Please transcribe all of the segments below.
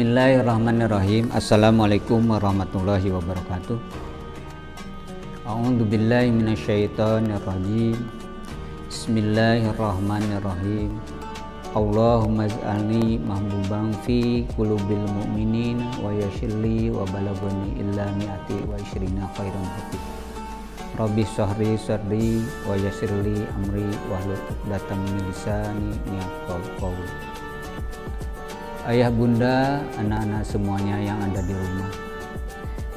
Bismillahirrahmanirrahim. Assalamualaikum warahmatullahi wabarakatuh. A'udzubillahi minasyaitonirrajim. Bismillahirrahmanirrahim. Allahumma ij'alni mahbuban fi qulubil mu'minin wa yassirli wa balaghani illa mi'ati wa isyrina khairan hati. Rabbi shrahli sadri wa yassirli amri wahlul 'uqdatam min lisani yafqahu qawli. Ayah bunda, anak-anak semuanya yang ada di rumah,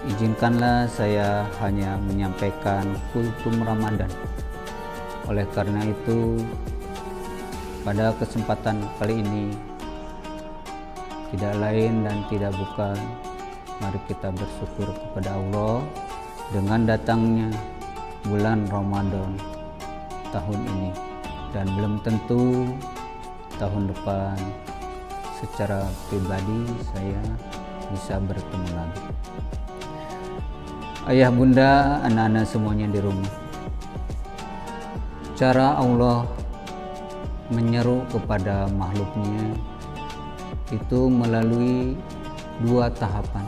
izinkanlah saya hanya menyampaikan kultum Ramadan. Oleh karena itu, pada kesempatan kali ini, tidak lain dan tidak bukan, mari kita bersyukur kepada Allah dengan datangnya bulan Ramadan tahun ini, dan belum tentu tahun depan secara pribadi saya bisa bertemu lagi. Ayah bunda, anak-anak semuanya di rumah, cara Allah menyeru kepada makhluknya itu melalui dua tahapan.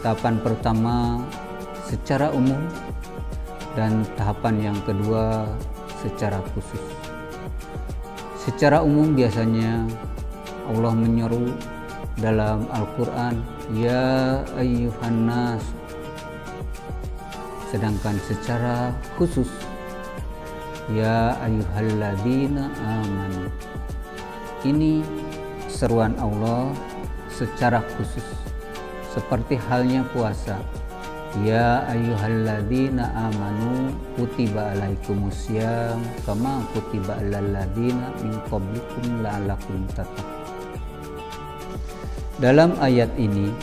Tahapan pertama secara umum dan tahapan yang kedua secara khusus. Secara umum biasanya Allah menyeru dalam Al-Quran, ya ayyuhan nas. Sedangkan secara khusus, ya ayyuhalladzina amanu. Ini seruan Allah secara khusus, seperti halnya puasa. Ya ayyuhalladzina amanu kutiba alaikumussyam kama kutiba alal ladzina min qablikum la'allakum tattaqun. Dalam ayat ini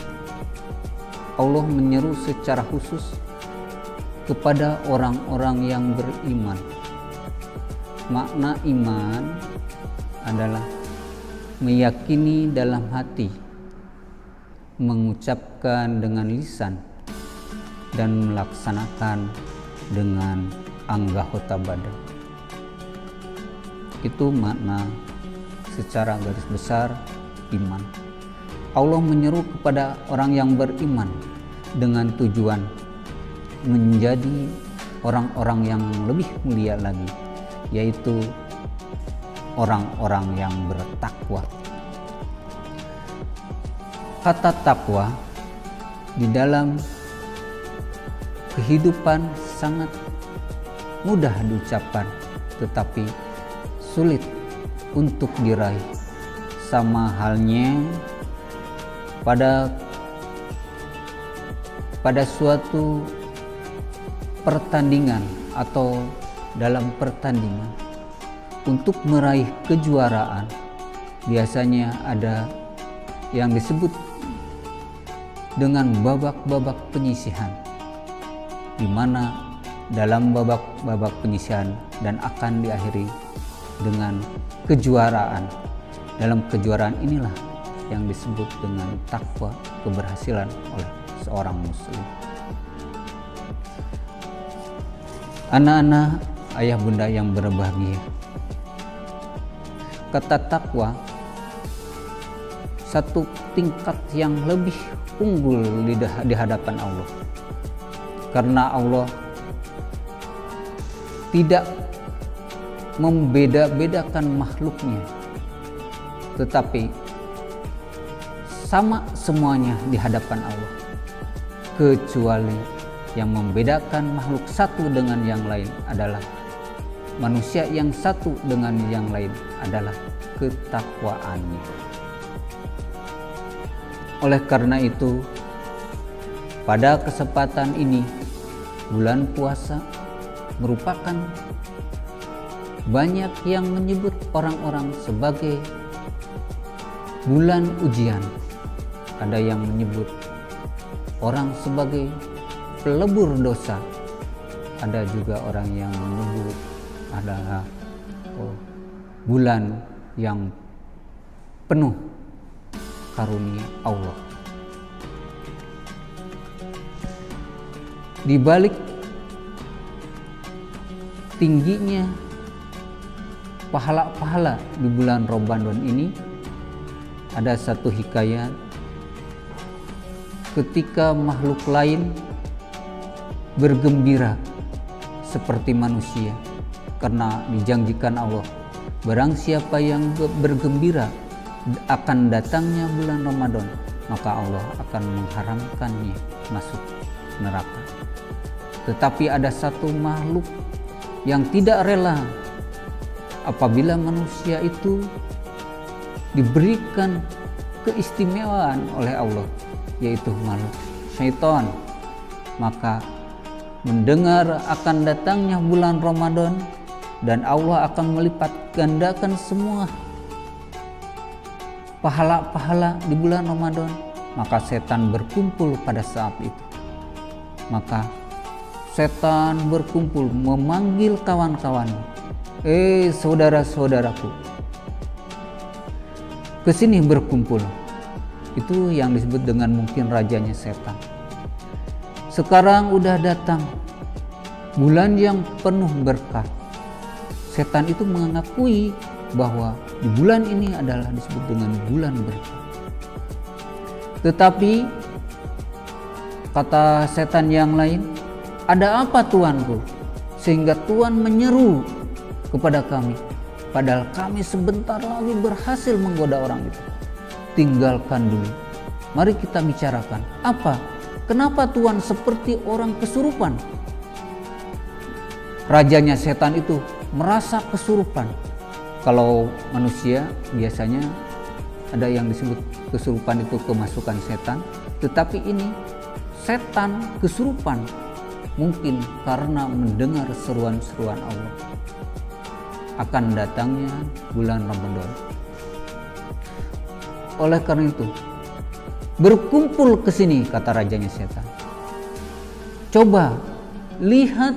Allah menyeru secara khusus kepada orang-orang yang beriman. Makna iman adalah meyakini dalam hati, mengucapkan dengan lisan, dan melaksanakan dengan anggota badan. Itu makna secara garis besar iman. Allah menyeru kepada orang yang beriman dengan tujuan menjadi orang-orang yang lebih mulia lagi, yaitu orang-orang yang bertakwa. Kata takwa di dalam kehidupan sangat mudah diucapkan, tetapi sulit untuk diraih. Sama halnya pada suatu pertandingan atau dalam pertandingan, untuk meraih kejuaraan biasanya ada yang disebut dengan babak-babak penyisihan, di mana dalam babak-babak penyisihan dan akan diakhiri dengan kejuaraan. Dalam kejuaraan inilah yang disebut dengan takwa, keberhasilan oleh seorang muslim. Anak-anak, ayah bunda yang berbahagia, kata takwa satu tingkat yang lebih unggul di hadapan Allah, karena Allah tidak membeda-bedakan makhluknya, tetapi sama semuanya di hadapan Allah, kecuali yang membedakan makhluk satu dengan yang lain adalah manusia yang satu dengan yang lain adalah ketakwaannya. Oleh karena itu, pada kesempatan ini, bulan puasa merupakan banyak yang menyebut orang-orang sebagai bulan ujian. Ada yang menyebut orang sebagai pelebur dosa. Ada juga orang yang menyebut adalah bulan yang penuh karunia Allah. Di balik tingginya pahala-pahala di bulan Ramadan ini, ada satu hikayat ketika makhluk lain bergembira seperti manusia, karena dijanjikan Allah, barang siapa yang bergembira akan datangnya bulan Ramadan, maka Allah akan mengharamkannya masuk neraka. Tetapi ada satu makhluk yang tidak rela apabila manusia itu diberikan keistimewaan oleh Allah, yaitu makhluk syaitan. Maka mendengar akan datangnya bulan Ramadan dan Allah akan melipat gandakan semua pahala-pahala di bulan Ramadan, maka setan berkumpul pada saat itu. Maka setan berkumpul memanggil kawan-kawannya, saudara-saudaraku, kesini berkumpul. Itu yang disebut dengan mungkin rajanya setan. Sekarang udah datang bulan yang penuh berkah. Setan itu mengakui bahwa di bulan ini adalah disebut dengan bulan berkah. Tetapi kata setan yang lain, ada apa tuanku sehingga Tuhan menyeru kepada kami, padahal kami sebentar lagi berhasil menggoda orang itu. Tinggalkan dulu, mari kita bicarakan. Apa? Kenapa Tuhan seperti orang kesurupan? Rajanya setan itu merasa kesurupan. Kalau manusia biasanya ada yang disebut kesurupan itu kemasukan setan, tetapi ini setan kesurupan, mungkin karena mendengar seruan-seruan Allah akan datangnya bulan Ramadan. Oleh karena itu, berkumpul ke sini, kata rajanya setan. Coba lihat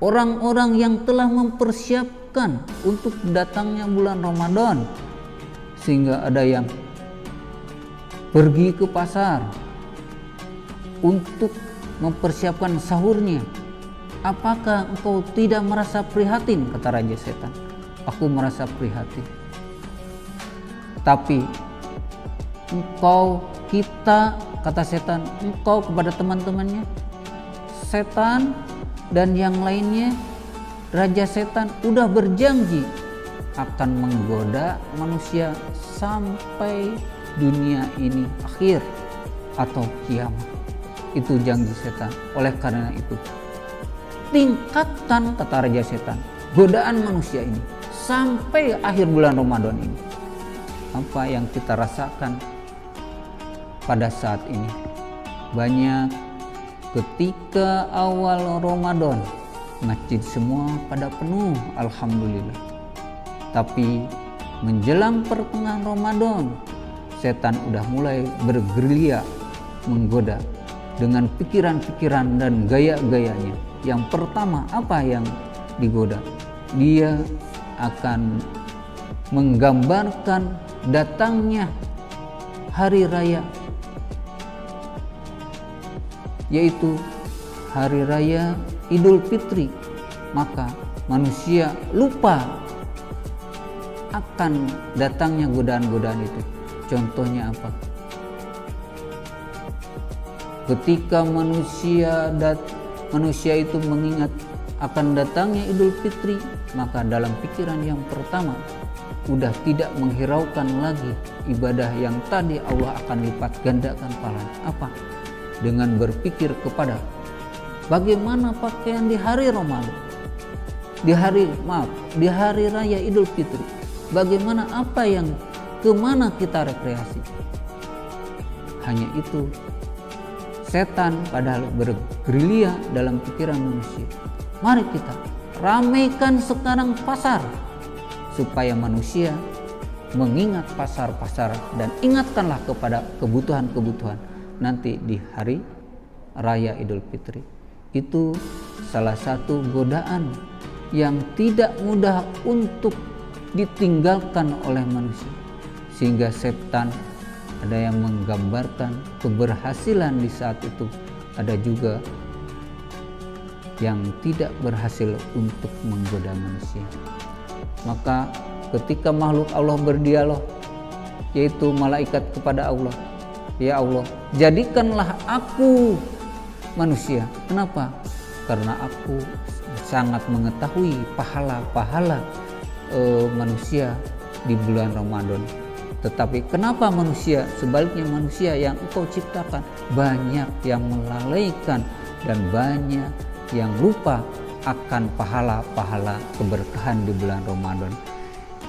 orang-orang yang telah mempersiapkan untuk datangnya bulan Ramadan, sehingga ada yang pergi ke pasar untuk mempersiapkan sahurnya. Apakah engkau tidak merasa prihatin? Kata raja setan. Aku merasa prihatin. Tapi engkau, kita, kata setan, engkau kepada teman-temannya, setan dan yang lainnya, raja setan udah berjanji akan menggoda manusia sampai dunia ini akhir atau kiamat. Itu janji setan. Oleh karena itu, tingkatkan, kata raja setan, godaan manusia ini sampai akhir bulan Ramadan ini. Apa yang kita rasakan pada saat ini? Banyak ketika awal Ramadan, masjid semua pada penuh, alhamdulillah. Tapi menjelang pertengahan Ramadan, setan udah mulai bergerilya menggoda dengan pikiran-pikiran dan gaya-gayanya. Yang pertama, apa yang digoda? Dia akan menggambarkan datangnya hari raya, yaitu hari raya Idul Fitri. Maka manusia lupa akan datangnya godaan-godaan itu. Contohnya apa? Ketika manusia itu mengingat akan datangnya Idul Fitri, maka dalam pikiran yang pertama udah tidak menghiraukan lagi ibadah yang tadi Allah akan lipat gandakan pahalanya. Apa? Dengan berpikir kepada bagaimana pakaian di hari Ramadan, di hari raya Idul Fitri, bagaimana, apa yang, kemana kita rekreasi. Hanya itu, setan padahal bergerilya dalam pikiran manusia. Mari kita ramaikan sekarang pasar, supaya manusia mengingat pasar-pasar dan ingatkanlah kepada kebutuhan-kebutuhan nanti di hari raya Idul Fitri. Itu salah satu godaan yang tidak mudah untuk ditinggalkan oleh manusia, sehingga setan ada yang menggambarkan keberhasilan di saat itu, ada juga yang tidak berhasil untuk menggoda manusia. Maka ketika makhluk Allah berdialog, yaitu malaikat kepada Allah, Ya Allah, jadikanlah aku manusia. Kenapa? Karena aku sangat mengetahui pahala-pahala manusia di bulan Ramadan. Tetapi kenapa manusia, sebaliknya manusia yang Engkau ciptakan banyak yang melalaikan dan banyak yang lupa akan pahala-pahala keberkahan di bulan Ramadan.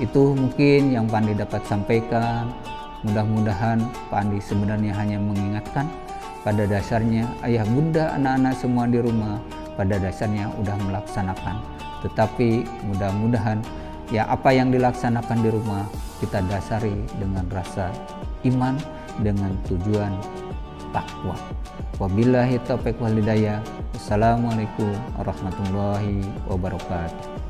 Itu mungkin yang Pak Andi dapat sampaikan. Mudah-mudahan Pak Andi sebenarnya hanya mengingatkan, pada dasarnya ayah bunda anak-anak semua di rumah pada dasarnya udah melaksanakan. Tetapi mudah-mudahan ya apa yang dilaksanakan di rumah kita dasari dengan rasa iman, dengan tujuan takwa. Wabillahi taufiq wal hidayah. Wassalamualaikum warahmatullahi wabarakatuh.